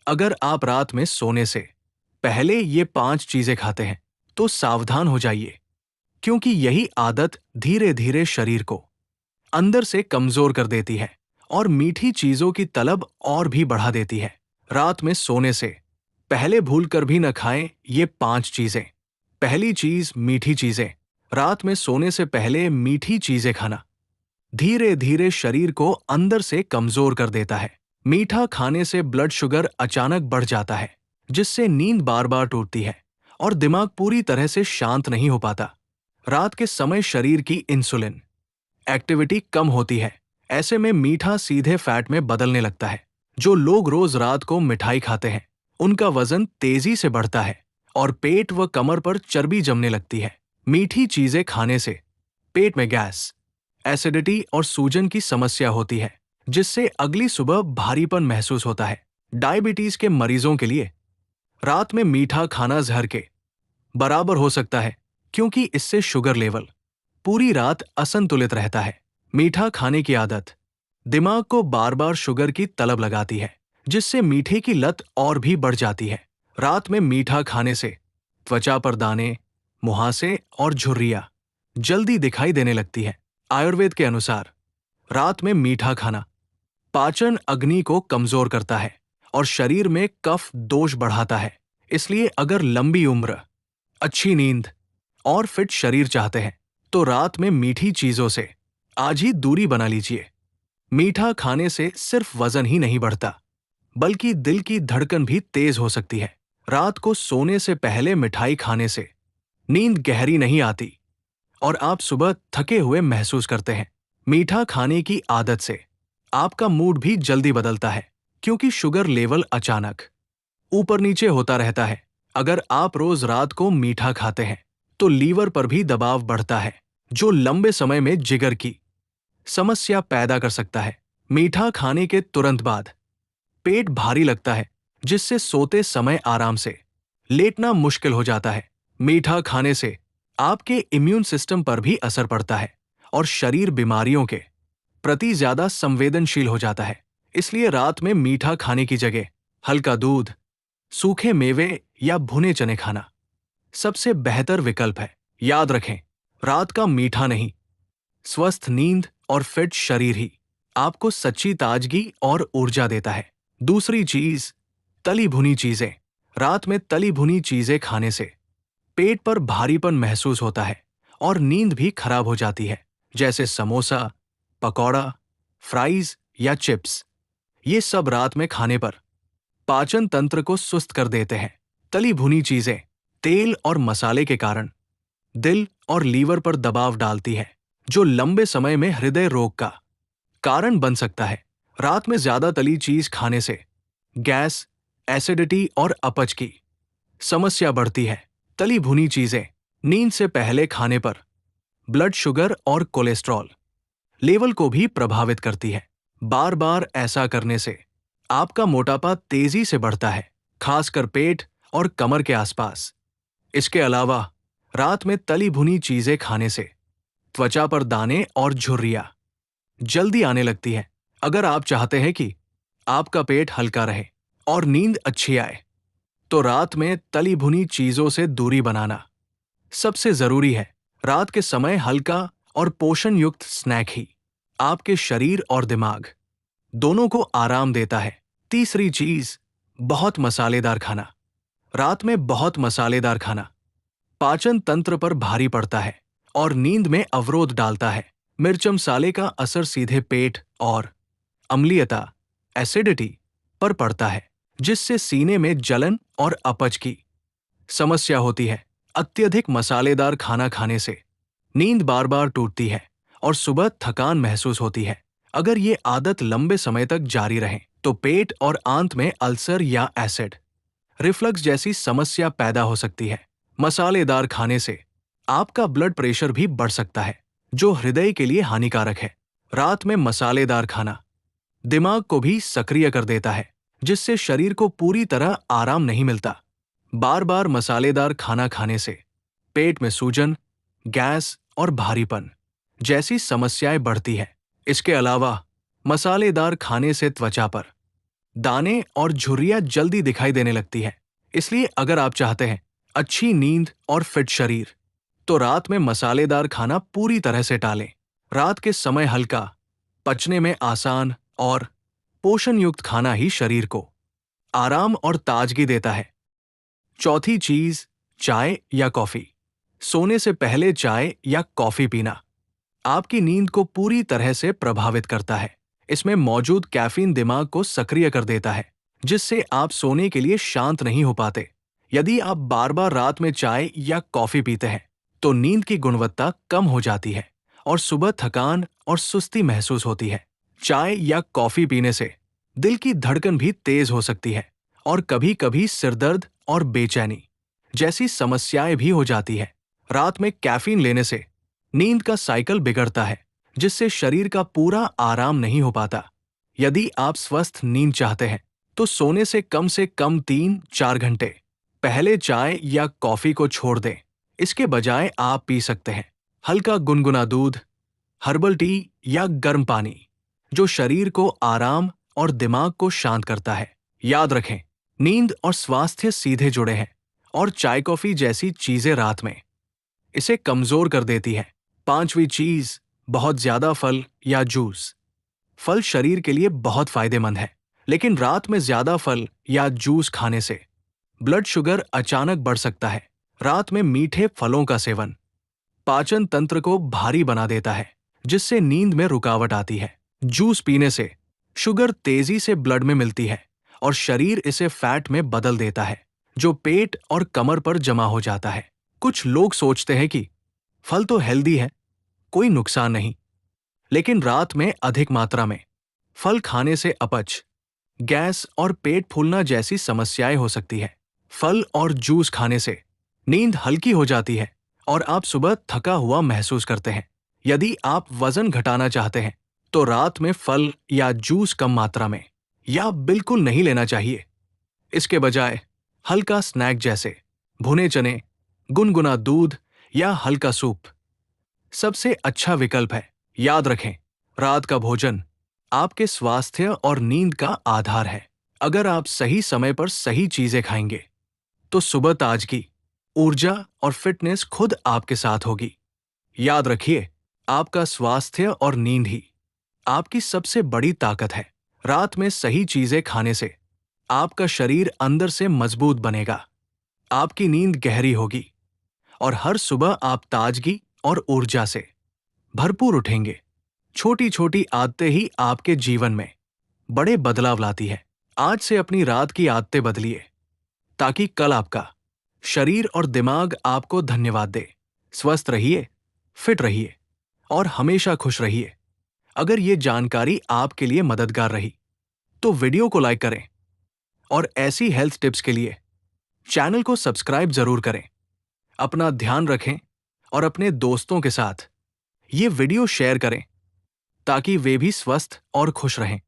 अगर आप रात में सोने से पहले ये 5 चीजें खाते हैं तो सावधान हो जाइए, क्योंकि यही आदत धीरे धीरे शरीर को अंदर से कमजोर कर देती है और मीठी चीजों की तलब और भी बढ़ा देती है। रात में सोने से पहले भूल कर भी न खाएं ये 5 चीजें। पहली चीज, मीठी चीजें। रात में सोने से पहले मीठी चीजें खाना धीरे धीरे शरीर को अंदर से कमजोर कर देता है। मीठा खाने से ब्लड शुगर अचानक बढ़ जाता है, जिससे नींद बार बार टूटती है और दिमाग पूरी तरह से शांत नहीं हो पाता। रात के समय शरीर की इंसुलिन एक्टिविटी कम होती है। ऐसे में मीठा सीधे फैट में बदलने लगता है। जो लोग रोज रात को मिठाई खाते हैं उनका वजन तेजी से बढ़ता है और पेट व कमर पर चर्बी जमने लगती है। मीठी चीजें खाने से पेट में गैस, एसिडिटी और सूजन की समस्या होती है, जिससे अगली सुबह भारीपन महसूस होता है। डायबिटीज के मरीजों के लिए रात में मीठा खाना जहर के बराबर हो सकता है, क्योंकि इससे शुगर लेवल पूरी रात असंतुलित रहता है। मीठा खाने की आदत दिमाग को बार बार शुगर की तलब लगाती है, जिससे मीठे की लत और भी बढ़ जाती है। रात में मीठा खाने से त्वचा पर दाने, मुहासे और झुर्रियां जल्दी दिखाई देने लगती है। आयुर्वेद के अनुसार रात में मीठा खाना पाचन अग्नि को कमजोर करता है और शरीर में कफ दोष बढ़ाता है। इसलिए अगर लंबी उम्र, अच्छी नींद और फिट शरीर चाहते हैं तो रात में मीठी चीजों से आज ही दूरी बना लीजिए। मीठा खाने से सिर्फ वजन ही नहीं बढ़ता, बल्कि दिल की धड़कन भी तेज हो सकती है। रात को सोने से पहले मिठाई खाने से नींद गहरी नहीं आती और आप सुबह थके हुए महसूस करते हैं। मीठा खाने की आदत से आपका मूड भी जल्दी बदलता है, क्योंकि शुगर लेवल अचानक ऊपर नीचे होता रहता है। अगर आप रोज रात को मीठा खाते हैं तो लीवर पर भी दबाव बढ़ता है, जो लंबे समय में जिगर की समस्या पैदा कर सकता है। मीठा खाने के तुरंत बाद पेट भारी लगता है, जिससे सोते समय आराम से लेटना मुश्किल हो जाता है। मीठा खाने से आपके इम्यून सिस्टम पर भी असर पड़ता है और शरीर बीमारियों के प्रति ज्यादा संवेदनशील हो जाता है। इसलिए रात में मीठा खाने की जगह हल्का दूध, सूखे मेवे या भुने चने खाना सबसे बेहतर विकल्प है। याद रखें, रात का मीठा नहीं, स्वस्थ नींद और फिट शरीर ही आपको सच्ची ताजगी और ऊर्जा देता है। दूसरी चीज, तली भुनी चीजें। रात में तली भुनी चीजें खाने से पेट पर भारीपन महसूस होता है और नींद भी खराब हो जाती है, जैसे समोसा, पकौड़ा, फ्राइज या चिप्स। ये सब रात में खाने पर पाचन तंत्र को सुस्त कर देते हैं। तली भुनी चीजें तेल और मसाले के कारण दिल और लीवर पर दबाव डालती है, जो लंबे समय में हृदय रोग का कारण बन सकता है। रात में ज्यादा तली चीज खाने से गैस, एसिडिटी और अपच की समस्या बढ़ती है। तली भुनी चीजें नींद से पहले खाने पर ब्लड शुगर और कोलेस्ट्रॉल लेवल को भी प्रभावित करती है। बार बार ऐसा करने से आपका मोटापा तेजी से बढ़ता है, खासकर पेट और कमर के आसपास। इसके अलावा रात में तली भुनी चीजें खाने से त्वचा पर दाने और झुर्रियां जल्दी आने लगती है। अगर आप चाहते हैं कि आपका पेट हल्का रहे और नींद अच्छी आए, तो रात में तली भुनी चीजों से दूरी बनाना सबसे जरूरी है। रात के समय हल्का और पोषण युक्त स्नैक ही आपके शरीर और दिमाग दोनों को आराम देता है। तीसरी चीज, बहुत मसालेदार खाना। रात में बहुत मसालेदार खाना पाचन तंत्र पर भारी पड़ता है और नींद में अवरोध डालता है। मिर्च मसाले का असर सीधे पेट और अम्लीयता, एसिडिटी पर पड़ता है, जिससे सीने में जलन और अपच की समस्या होती है। अत्यधिक मसालेदार खाना खाने से नींद बार बार टूटती है और सुबह थकान महसूस होती है। अगर ये आदत लंबे समय तक जारी रहे तो पेट और आंत में अल्सर या एसिड रिफ्लक्स जैसी समस्या पैदा हो सकती है। मसालेदार खाने से आपका ब्लड प्रेशर भी बढ़ सकता है, जो हृदय के लिए हानिकारक है। रात में मसालेदार खाना दिमाग को भी सक्रिय कर देता है, जिससे शरीर को पूरी तरह आराम नहीं मिलता। बार बार मसालेदार खाना खाने से पेट में सूजन, गैस और भारीपन जैसी समस्याएं बढ़ती है। इसके अलावा मसालेदार खाने से त्वचा पर दाने और झुर्रियां जल्दी दिखाई देने लगती है। इसलिए अगर आप चाहते हैं अच्छी नींद और फिट शरीर, तो रात में मसालेदार खाना पूरी तरह से टालें। रात के समय हल्का, पचने में आसान और पोषण युक्त खाना ही शरीर को आराम और ताजगी देता है। चौथी चीज, चाय या कॉफी। सोने से पहले चाय या कॉफी पीना आपकी नींद को पूरी तरह से प्रभावित करता है। इसमें मौजूद कैफीन दिमाग को सक्रिय कर देता है, जिससे आप सोने के लिए शांत नहीं हो पाते। यदि आप बार बार रात में चाय या कॉफी पीते हैं, तो नींद की गुणवत्ता कम हो जाती है और सुबह थकान और सुस्ती महसूस होती है। चाय या कॉफी पीने से दिल की धड़कन भी तेज हो सकती है और कभी-कभी सिरदर्द और बेचैनी जैसी समस्याएं भी हो जाती है। रात में कैफीन लेने से नींद का साइकिल बिगड़ता है, जिससे शरीर का पूरा आराम नहीं हो पाता। यदि आप स्वस्थ नींद चाहते हैं, तो सोने से कम 3-4 घंटे पहले चाय या कॉफी को छोड़ दें। इसके बजाय आप पी सकते हैं हल्का गुनगुना दूध, हर्बल टी या गर्म पानी, जो शरीर को आराम और दिमाग को शांत करता है। याद रखें, नींद और स्वास्थ्य सीधे जुड़े हैं और चाय कॉफी जैसी चीजें रात में इसे कमजोर कर देती है। पांचवी चीज, बहुत ज्यादा फल या जूस। फल शरीर के लिए बहुत फायदेमंद है, लेकिन रात में ज्यादा फल या जूस खाने से ब्लड शुगर अचानक बढ़ सकता है। रात में मीठे फलों का सेवन पाचन तंत्र को भारी बना देता है, जिससे नींद में रुकावट आती है। जूस पीने से शुगर तेजी से ब्लड में मिलती है और शरीर इसे फैट में बदल देता है, जो पेट और कमर पर जमा हो जाता है। कुछ लोग सोचते हैं कि फल तो हेल्दी है, कोई नुकसान नहीं, लेकिन रात में अधिक मात्रा में फल खाने से अपच, गैस और पेट फूलना जैसी समस्याएं हो सकती है। फल और जूस खाने से नींद हल्की हो जाती है और आप सुबह थका हुआ महसूस करते हैं। यदि आप वजन घटाना चाहते हैं, तो रात में फल या जूस कम मात्रा में या बिल्कुल नहीं लेना चाहिए। इसके बजाय हल्का स्नैक जैसे भुने चने, गुनगुना दूध या हल्का सूप सबसे अच्छा विकल्प है। याद रखें, रात का भोजन आपके स्वास्थ्य और नींद का आधार है। अगर आप सही समय पर सही चीजें खाएंगे, तो सुबह ताजगी, ऊर्जा और फिटनेस खुद आपके साथ होगी। याद रखिए, आपका स्वास्थ्य और नींद ही आपकी सबसे बड़ी ताकत है। रात में सही चीजें खाने से आपका शरीर अंदर से मजबूत बनेगा, आपकी नींद गहरी होगी और हर सुबह आप ताजगी और ऊर्जा से भरपूर उठेंगे। छोटी छोटी आदतें ही आपके जीवन में बड़े बदलाव लाती है। आज से अपनी रात की आदतें बदलिए, ताकि कल आपका शरीर और दिमाग आपको धन्यवाद दे। स्वस्थ रहिए, फिट रहिए और हमेशा खुश रहिए। अगर ये जानकारी आपके लिए मददगार रही, तो वीडियो को लाइक करें और ऐसी हेल्थ टिप्स के लिए चैनल को सब्सक्राइब जरूर करें। अपना ध्यान रखें और अपने दोस्तों के साथ ये वीडियो शेयर करें, ताकि वे भी स्वस्थ और खुश रहें।